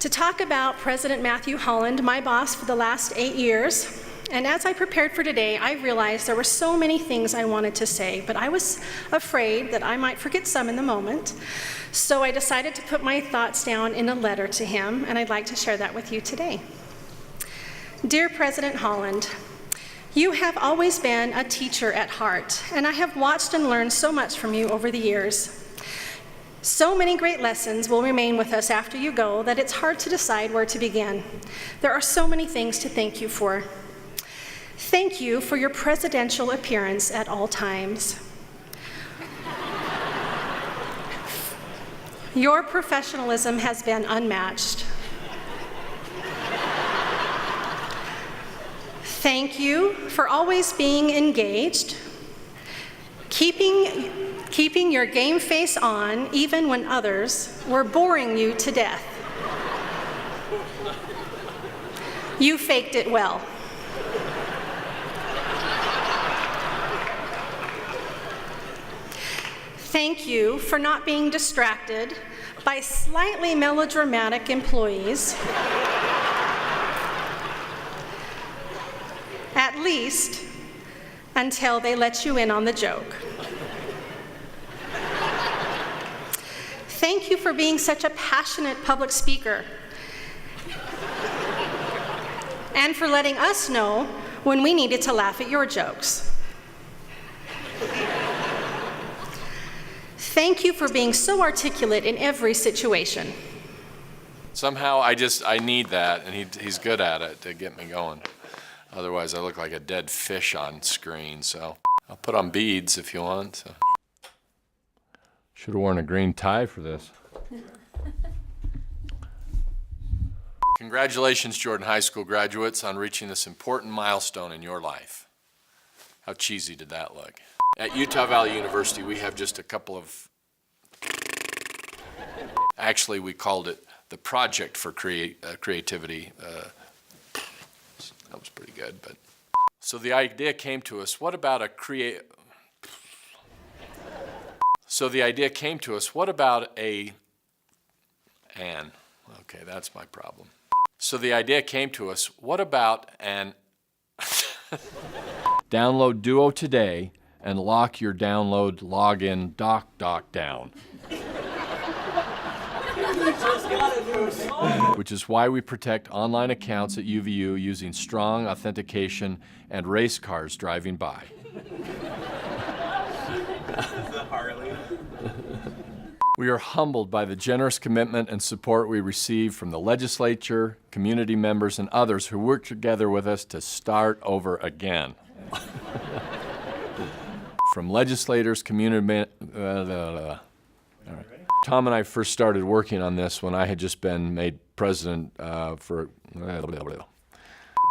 to talk about President Matthew Holland, my boss for the last 8 years. And as I prepared for today, I realized there were so many things I wanted to say, but I was afraid that I might forget some in the moment. So I decided to put my thoughts down in a letter to him, and I'd like to share that with you today. Dear President Holland, you have always been a teacher at heart, and I have watched and learned so much from you over the years. So many great lessons will remain with us after you go that it's hard to decide where to begin. There are so many things to thank you for. Thank you for your presidential appearance at all times. Your professionalism has been unmatched. Thank you for always being engaged, keeping your game face on even when others were boring you to death. You faked it well. Thank you for not being distracted by slightly melodramatic employees, at least until they let you in on the joke. Thank you for being such a passionate public speaker and for letting us know when we needed to laugh at your jokes. Thank you for being so articulate in every situation. Somehow I need that, and he's good at it to get me going. Otherwise I look like a dead fish on screen, so I'll put on beads if you want. So. Should have worn a green tie for this. Congratulations, Jordan High School graduates, on reaching this important milestone in your life. How cheesy did that look? At Utah Valley University, we have just a couple of, actually we called it the Project for Creativity. That was pretty good, but. So the idea came to us, what about okay, that's my problem. So the idea came to us, what about an, download Duo today and lock your download login doc down. Which is why we protect online accounts at UVU using strong authentication and race cars driving by. We are humbled by the generous commitment and support we receive from the legislature, community members, and others who work together with us to start over again. From legislators, community all right. Tom and I first started working on this when I had just been made president for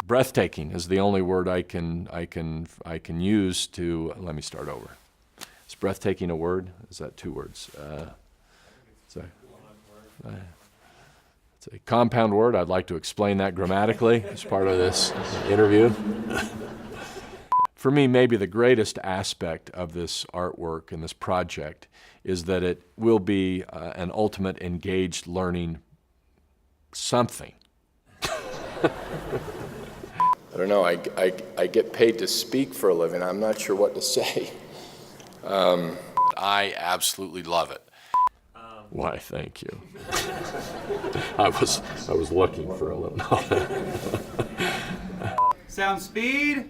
breathtaking is the only word I can use to. Let me start over. Is breathtaking a word? Is that two words? It's a compound word. I'd like to explain that grammatically as part of this interview. For me, maybe the greatest aspect of this artwork and this project is that it will be an ultimate engaged learning something. I don't know, I get paid to speak for a living. I'm not sure what to say. I absolutely love it. Why, thank you. I was looking for a little. Sound speed.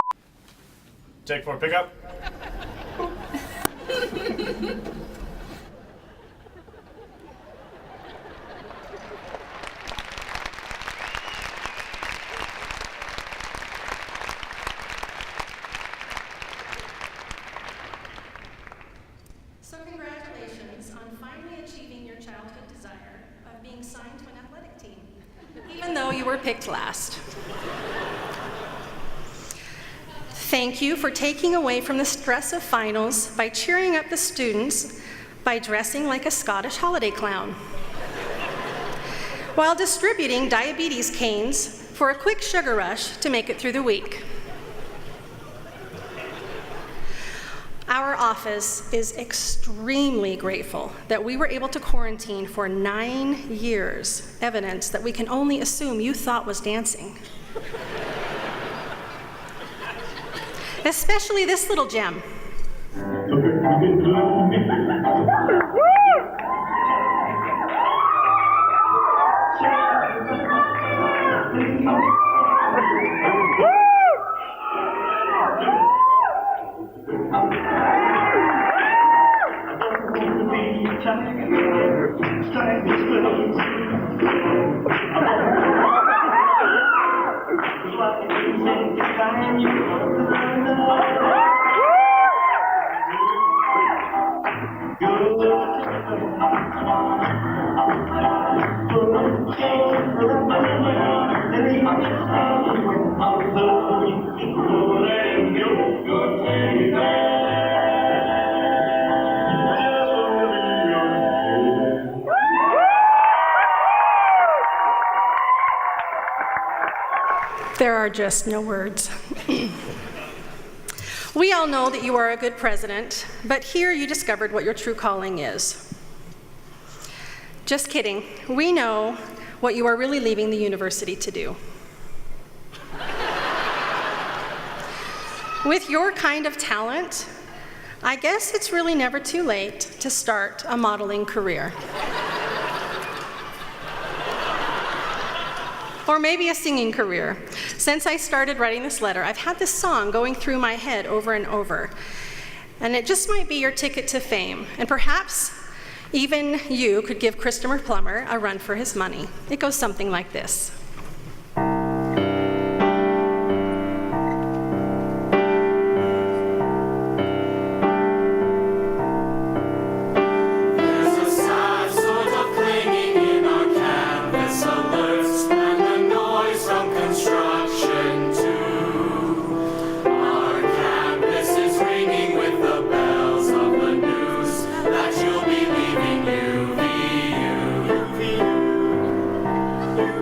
Take 4, pick up. So congratulations on finally achieving your childhood desire of being signed to an athletic team, even though you were picked last. Thank you for taking away from the stress of finals by cheering up the students by dressing like a Scottish holiday clown, while distributing diabetes canes for a quick sugar rush to make it through the week. Our office is extremely grateful that we were able to quarantine for 9 years evidence that we can only assume you thought was dancing. Especially this little gem. There are just no words. We all know that you are a good president, but here you discovered what your true calling is. Just kidding. We know what you are really leaving the university to do. With your kind of talent, I guess it's really never too late to start a modeling career. Or maybe a singing career. Since I started writing this letter, I've had this song going through my head over and over. And it just might be your ticket to fame. And perhaps even you could give Christopher Plummer a run for his money. It goes something like this.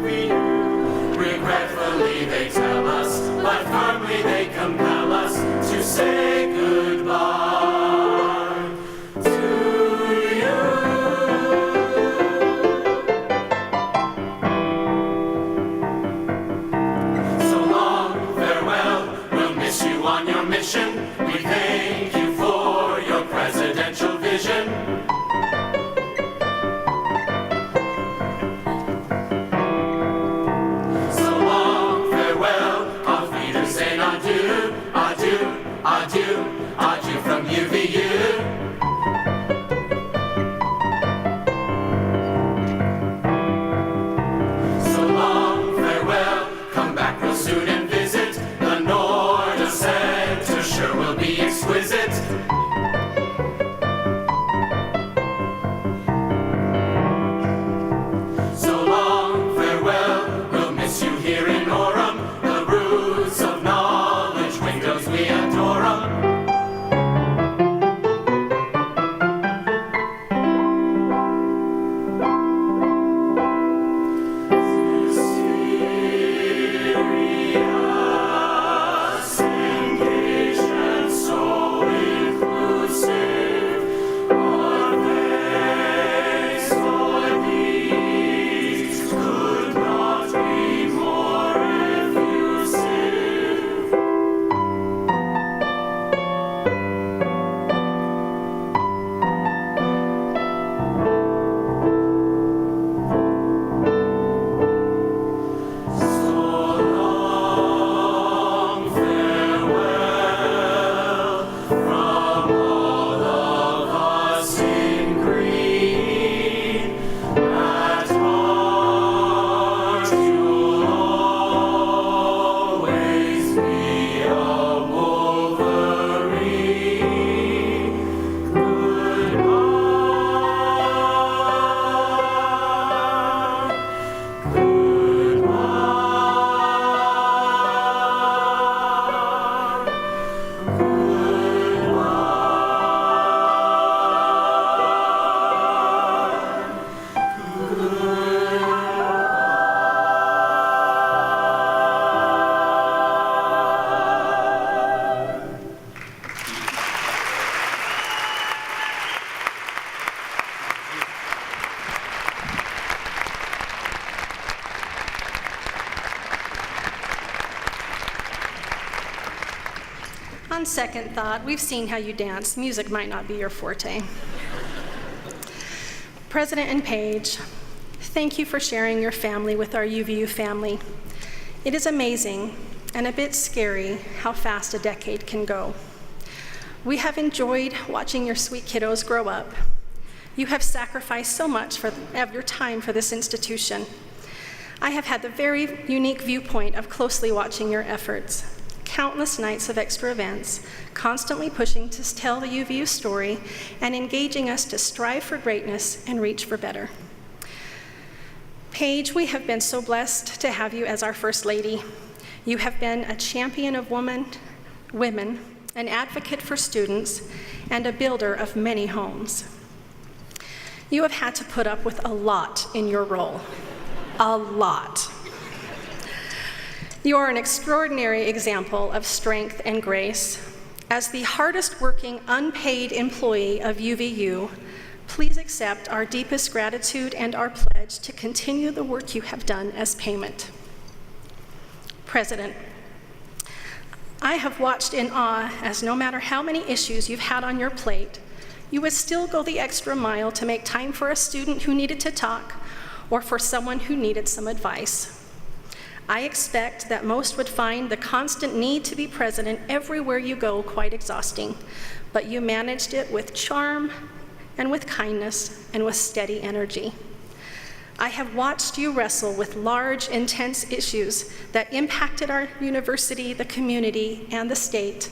UVU. on second thought, we've seen how you dance. Music might not be your forte. President and Paige, thank you for sharing your family with our UVU family. It is amazing and a bit scary how fast a decade can go. We have enjoyed watching your sweet kiddos grow up. You have sacrificed so much of your time for this institution. I have had the very unique viewpoint of closely watching your efforts. Countless nights of extra events, constantly pushing to tell the UVU story and engaging us to strive for greatness and reach for better. Paige, we have been so blessed to have you as our First Lady. You have been a champion of women, an advocate for students, and a builder of many homes. You have had to put up with a lot in your role, a lot. You are an extraordinary example of strength and grace. As the hardest working unpaid employee of UVU, please accept our deepest gratitude and our pledge to continue the work you have done as payment. President, I have watched in awe as no matter how many issues you've had on your plate, you would still go the extra mile to make time for a student who needed to talk or for someone who needed some advice. I expect that most would find the constant need to be president everywhere you go quite exhausting, but you managed it with charm and with kindness and with steady energy. I have watched you wrestle with large, intense issues that impacted our university, the community, and the state,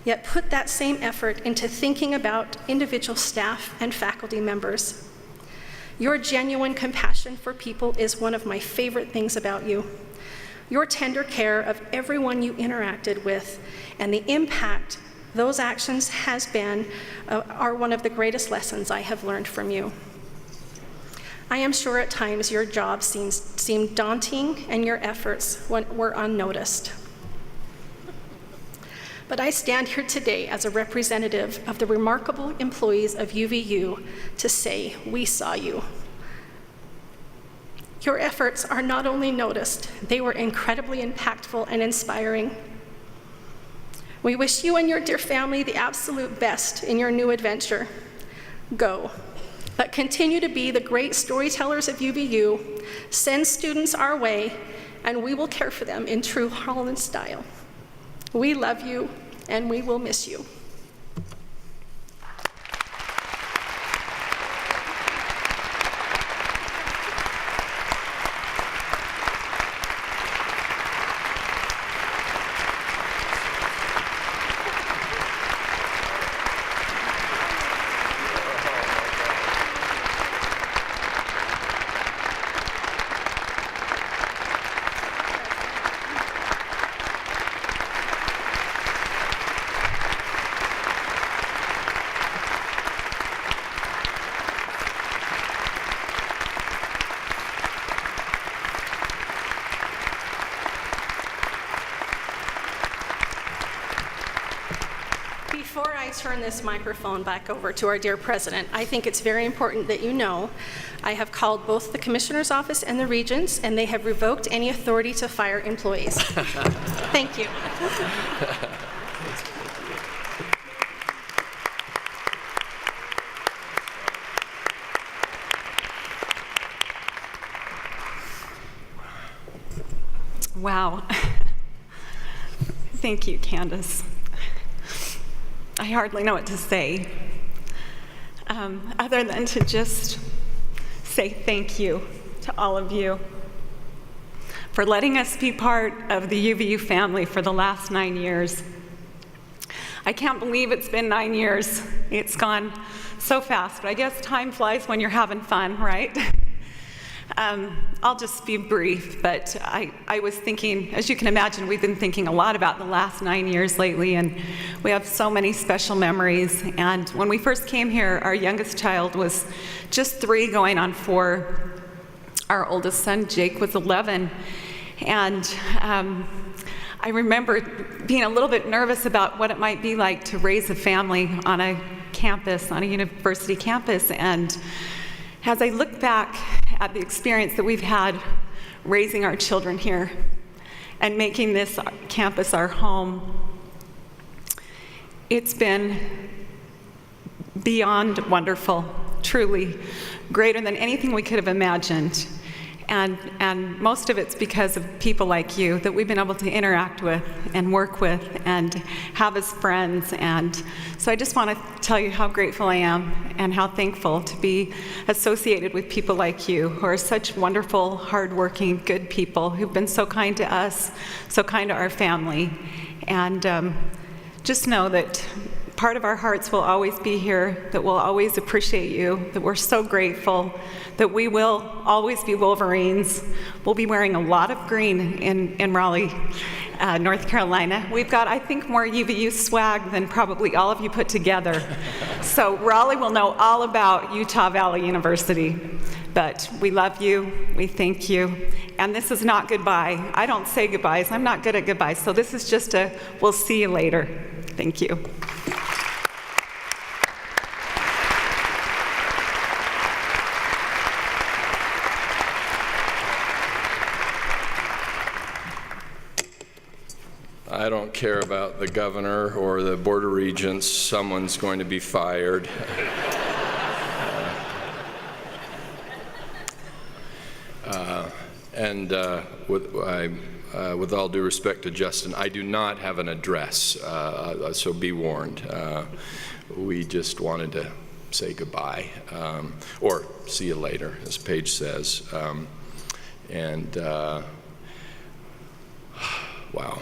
yet put that same effort into thinking about individual staff and faculty members. Your genuine compassion for people is one of my favorite things about you. Your tender care of everyone you interacted with and the impact those actions has been are one of the greatest lessons I have learned from you. I am sure at times your job seemed daunting and your efforts were unnoticed. But I stand here today as a representative of the remarkable employees of UVU to say, we saw you. Your efforts are not only noticed, they were incredibly impactful and inspiring. We wish you and your dear family the absolute best in your new adventure. Go, but continue to be the great storytellers of UVU, send students our way, and we will care for them in true Holland style. We love you, and we will miss you. Before I turn this microphone back over to our dear president, I think it's very important that you know I have called both the commissioner's office and the regents, and they have revoked any authority to fire employees. Thank you. Wow. Thank you, Candace. I hardly know what to say, other than to just say thank you to all of you for letting us be part of the UVU family for the last 9 years. I can't believe it's been 9 years. It's gone so fast, but I guess time flies when you're having fun, right? I'll just be brief, but I was thinking, as you can imagine, we've been thinking a lot about the last 9 years lately, and we have so many special memories. And when we first came here, our youngest child was just 3 going on 4. Our oldest son, Jake, was 11. And I remember being a little bit nervous about what it might be like to raise a family on a campus, on a university campus. And as I look back at the experience that we've had raising our children here and making this campus our home, It's been beyond wonderful, truly greater than anything we could have imagined. And most of it's because of people like you that we've been able to interact with and work with and have as friends. And so I just want to tell you how grateful I am and how thankful to be associated with people like you who are such wonderful, hardworking, good people who've been so kind to us, so kind to our family. And just know that part of our hearts will always be here, that we'll always appreciate you, that we're so grateful, that we will always be Wolverines. We'll be wearing a lot of green in Raleigh, North Carolina. We've got, I think, more UVU swag than probably all of you put together. So Raleigh will know all about Utah Valley University. But we love you, we thank you, and this is not goodbye. I don't say goodbyes, I'm not good at goodbyes, so this is just a we'll see you later. Thank you. I don't care about the governor or the board of regents. Someone's going to be fired. With all due respect to Justin, I do not have an address, so be warned. We just wanted to say goodbye, or see you later, as Paige says. Wow.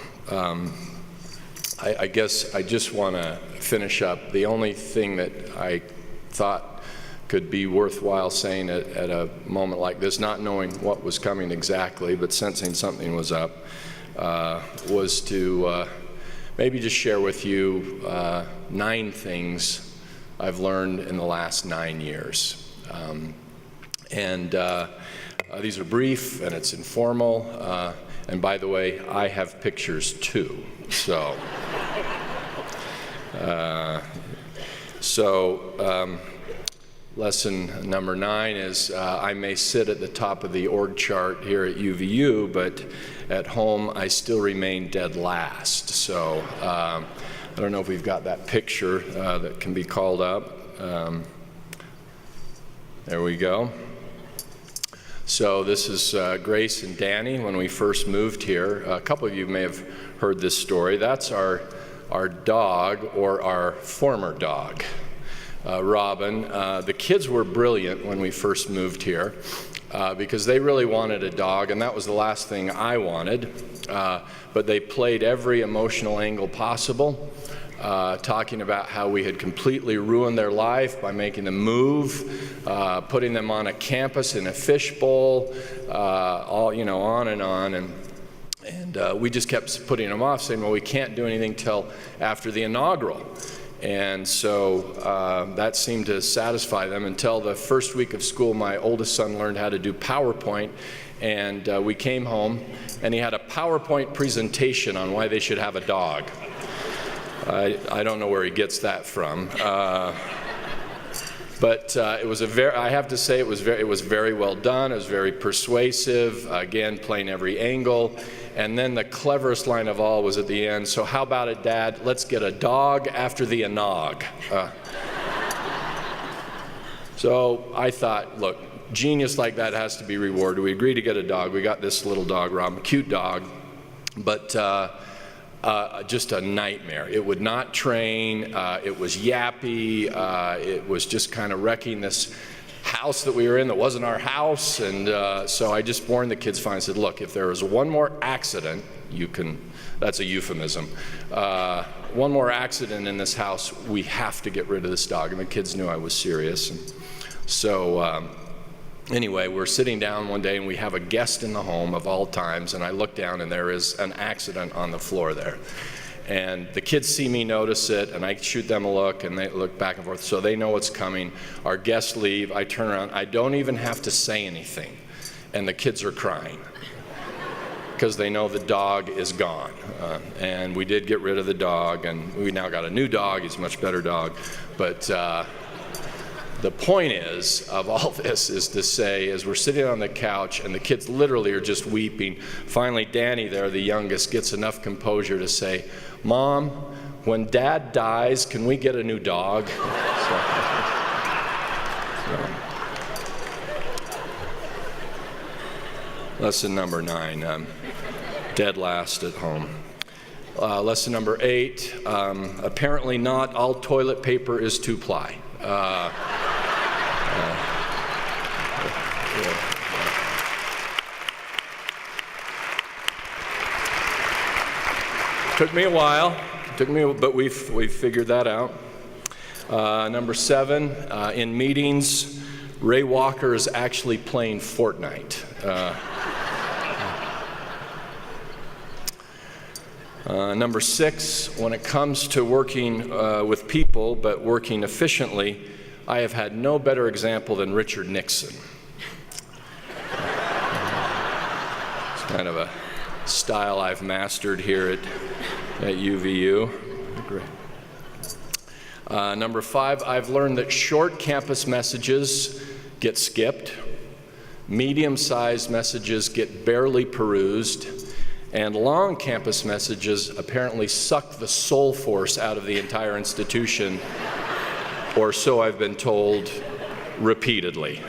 I guess I just want to finish up. The only thing that I thought could be worthwhile saying at a moment like this, not knowing what was coming exactly, but sensing something was up, was to maybe just share with you 9 things I've learned in the last 9 years. These are brief and it's informal. And by the way, I have pictures too. So, lesson number 9 is I may sit at the top of the org chart here at UVU, but at home I still remain dead last. So I don't know if we've got that picture that can be called up. There we go. So this is Grace and Danny when we first moved here. A couple of you may have heard this story. That's our dog, or our former dog, Robin. The kids were brilliant when we first moved here because they really wanted a dog, and that was the last thing I wanted. But they played every emotional angle possible, talking about how we had completely ruined their life by making them move, putting them on a campus in a fishbowl, all, on and on. And we just kept putting them off, saying, well, we can't do anything till after the inaugural. And so that seemed to satisfy them until the first week of school. My oldest son learned how to do PowerPoint, and we came home, and he had a PowerPoint presentation on why they should have a dog. I don't know where he gets that from. But it was I have to say, it was very well done. It was very persuasive, again, playing every angle. And then the cleverest line of all was at the end, so how about it, Dad? Let's get a dog after the inog. So I thought, look, genius like that has to be rewarded. We agreed to get a dog. We got this little dog, Robin, cute dog, but just a nightmare. It would not train. It was yappy. It was just kind of wrecking this house that we were in that wasn't our house. And so I just warned the kids fine. I said, look, if there is one more accident, that's a euphemism, one more accident in this house, we have to get rid of this dog. And the kids knew I was serious. And so anyway, we're sitting down one day and we have a guest in the home of all times, and I look down and there is an accident on the floor there. And the kids see me notice it, and I shoot them a look, and they look back and forth, so they know what's coming. Our guests leave, I turn around, I don't even have to say anything, and the kids are crying because they know the dog is gone. And we did get rid of the dog, and we now got a new dog. He's a much better dog. But the point is, of all this, is to say, as we're sitting on the couch and the kids literally are just weeping, finally Danny there, the youngest, gets enough composure to say, Mom, when Dad dies, can we get a new dog? Lesson number 9, dead last at home. Lesson number 8, apparently not all toilet paper is 2-ply. Took me a while, but we've figured that out. Number 7, in meetings, Ray Walker is actually playing Fortnite. Number 6, when it comes to working with people, but working efficiently, I have had no better example than Richard Nixon. It's kind of a style I've mastered here at UVU. Great. Number 5, I've learned that short campus messages get skipped, medium-sized messages get barely perused, and long campus messages apparently suck the soul force out of the entire institution, or so I've been told repeatedly.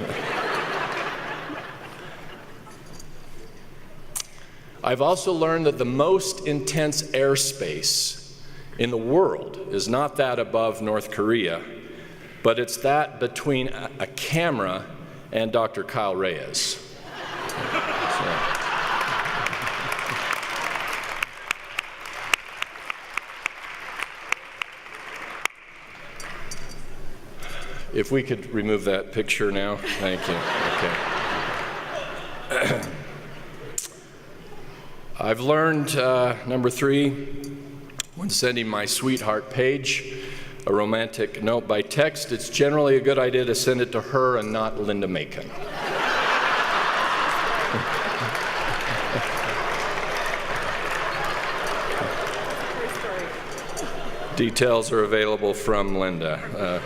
I've also learned that the most intense airspace in the world is not that above North Korea, but it's that between a camera and Dr. Kyle Reyes. If we could remove that picture now, thank you. Okay. I've learned, number 3, when sending my sweetheart Paige a romantic note by text, it's generally a good idea to send it to her and not Linda Macon. Details are available from Linda.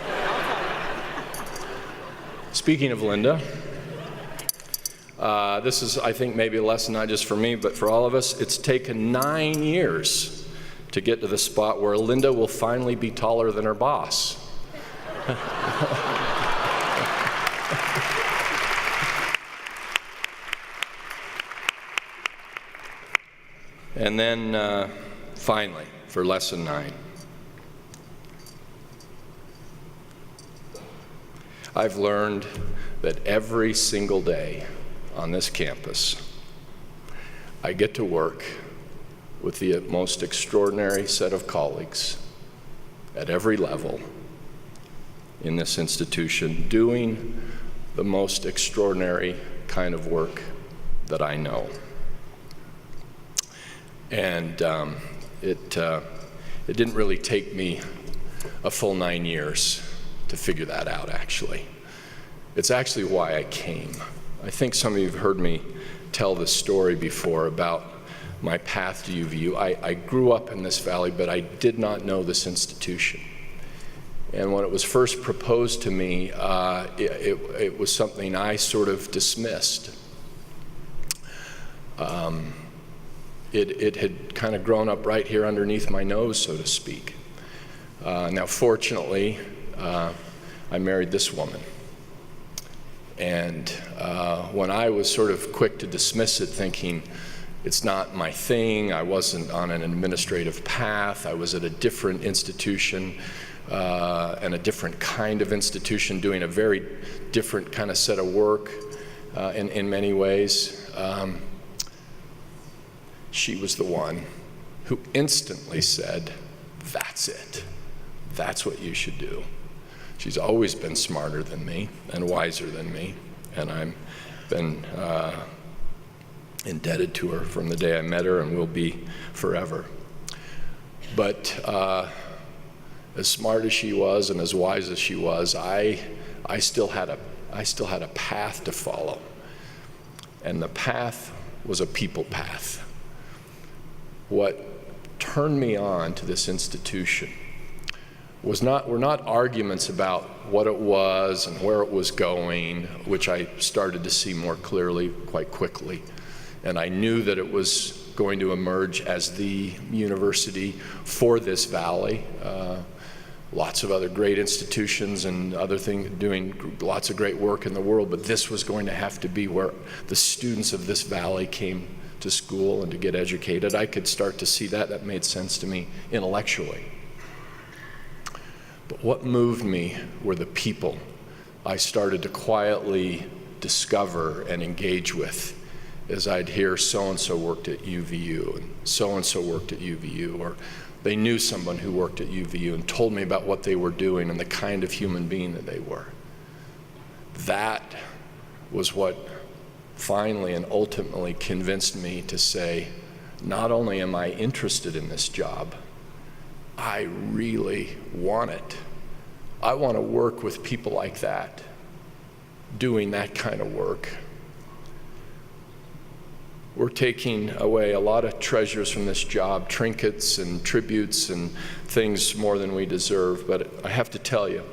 Speaking of Linda, this is, I think, maybe a lesson not just for me, but for all of us. It's taken 9 years to get to the spot where Linda will finally be taller than her boss. And then, finally, for lesson 9. I've learned that every single day on this campus, I get to work with the most extraordinary set of colleagues at every level in this institution, doing the most extraordinary kind of work that I know. And it didn't really take me a full 9 years to figure that out, actually. It's actually why I came. I think some of you have heard me tell this story before about my path to UVU. I grew up in this valley, but I did not know this institution. And when it was first proposed to me, it was something I sort of dismissed. It had kind of grown up right here underneath my nose, so to speak. Now, fortunately, I married this woman. And when I was sort of quick to dismiss it, thinking it's not my thing, I wasn't on an administrative path, I was at a different institution and a different kind of institution doing a very different kind of set of work in many ways, she was the one who instantly said, "That's it. That's what you should do." She's always been smarter than me and wiser than me, and I've been indebted to her from the day I met her and will be forever. But as smart as she was and as wise as she was, I still had a path to follow, and the path was a people path. What turned me on to this institution were not arguments about what it was and where it was going, which I started to see more clearly quite quickly. And I knew that it was going to emerge as the university for this valley. Lots of other great institutions and other things doing lots of great work in the world, but this was going to have to be where the students of this valley came to school and to get educated. I could start to see that. That made sense to me intellectually. But what moved me were the people I started to quietly discover and engage with as I'd hear so-and-so worked at UVU and so-and-so worked at UVU, or they knew someone who worked at UVU and told me about what they were doing and the kind of human being that they were. That was what finally and ultimately convinced me to say, not only am I interested in this job, I really want it. I want to work with people like that, doing that kind of work. We're taking away a lot of treasures from this job, trinkets and tributes and things more than we deserve. But I have to tell you,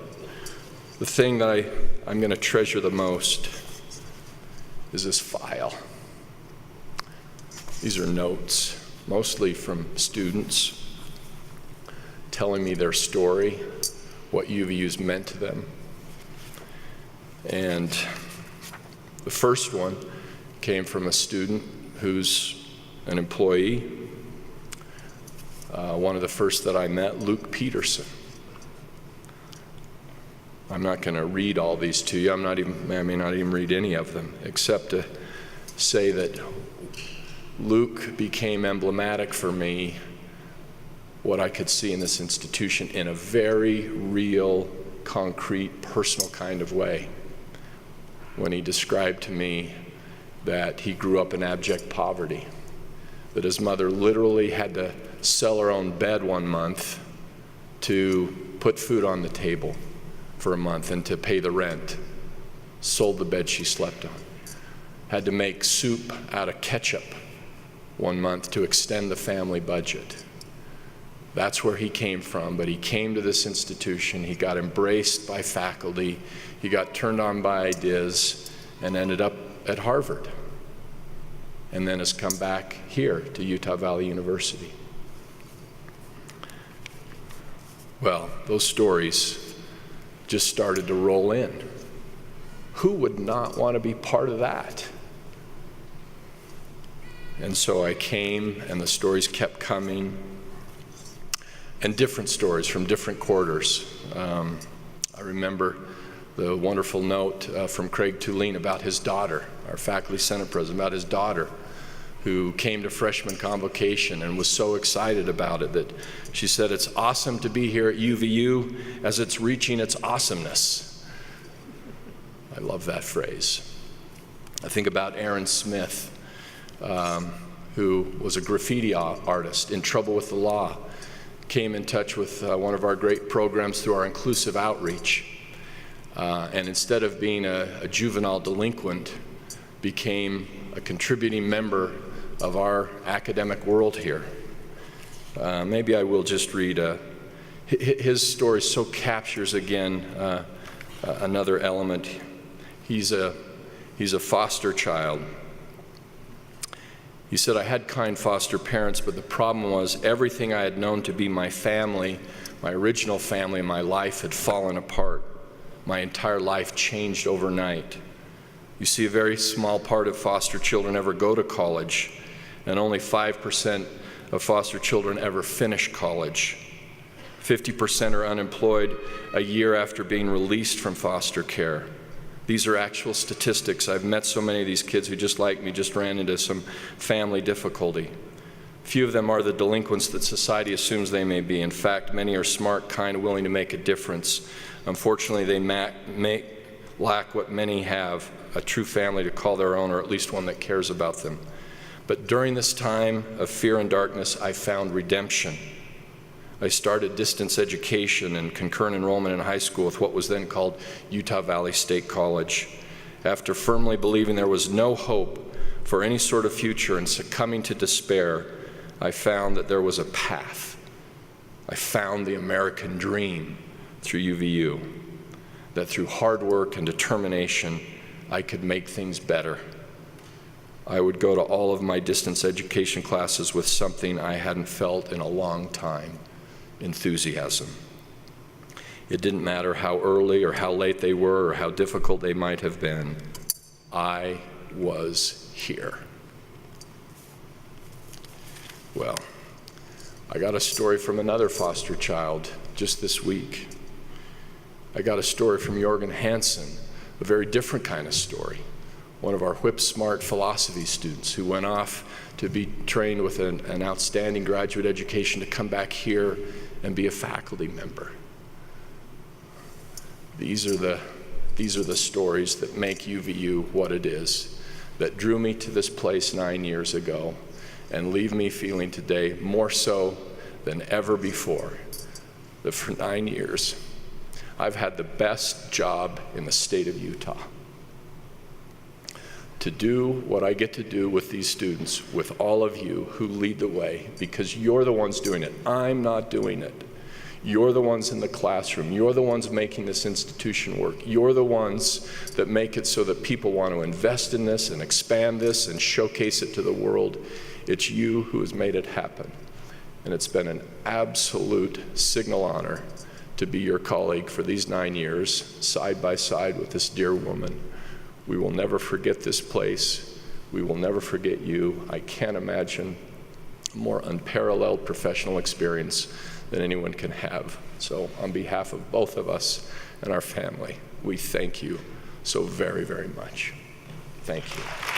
the thing that I'm going to treasure the most is this file. These are notes, mostly from students, telling me their story, what UVU's meant to them. And the first one came from a student who's an employee, one of the first that I met, Luke Peterson. I'm not going to read all these to you. I may not even read any of them, except to say that Luke became emblematic for me, what I could see in this institution in a very real, concrete, personal kind of way, when he described to me that he grew up in abject poverty, that his mother literally had to sell her own bed one month to put food on the table for a month and to pay the rent, sold the bed she slept on, had to make soup out of ketchup one month to extend the family budget. That's where he came from, but he came to this institution, he got embraced by faculty, he got turned on by ideas, and ended up at Harvard, and then has come back here to Utah Valley University. Well, those stories just started to roll in. Who would not want to be part of that? And so I came, and the stories kept coming, and different stories from different quarters. I remember the wonderful note from Craig Tulene about his daughter, our faculty senate president, about his daughter who came to freshman convocation and was so excited about it that she said, "It's awesome to be here at UVU as it's reaching its awesomeness." I love that phrase. I think about Aaron Smith, who was a graffiti artist in trouble with the law, came in touch with one of our great programs through our inclusive outreach. And instead of being a juvenile delinquent, became a contributing member of our academic world here. Maybe I will just read his story. So captures again another element. He's a foster child. He said, "I had kind foster parents, but the problem was everything I had known to be my family, my original family in my life, had fallen apart. My entire life changed overnight. You see, a very small part of foster children ever go to college, and only 5% of foster children ever finish college. 50% are unemployed a year after being released from foster care. These are actual statistics. I've met so many of these kids who, just like me, just ran into some family difficulty. Few of them are the delinquents that society assumes they may be. In fact, many are smart, kind, willing to make a difference. Unfortunately, they may lack what many have, a true family to call their own, or at least one that cares about them. But during this time of fear and darkness, I found redemption. I started distance education and concurrent enrollment in high school with what was then called Utah Valley State College. After firmly believing there was no hope for any sort of future and succumbing to despair, I found that there was a path. I found the American dream through UVU, that through hard work and determination, I could make things better. I would go to all of my distance education classes with something I hadn't felt in a long time: enthusiasm. It didn't matter how early or how late they were or how difficult they might have been. I was here. Well, I got a story from another foster child just this week. I got a story from Jorgen Hansen, a very different kind of story. One of our whip-smart philosophy students who went off to be trained with an outstanding graduate education to come back here and be a faculty member. These are the stories that make UVU what it is, that drew me to this place 9 years ago and leave me feeling today more so than ever before that for 9 years I've had the best job in the state of Utah. To do what I get to do with these students, with all of you who lead the way, because you're the ones doing it. I'm not doing it. You're the ones in the classroom. You're the ones making this institution work. You're the ones that make it so that people want to invest in this and expand this and showcase it to the world. It's you who has made it happen. And it's been an absolute signal honor to be your colleague for these 9 years, side by side with this dear woman. We will never forget this place. We will never forget you. I can't imagine a more unparalleled professional experience than anyone can have. So on behalf of both of us and our family, we thank you so very, very much. Thank you.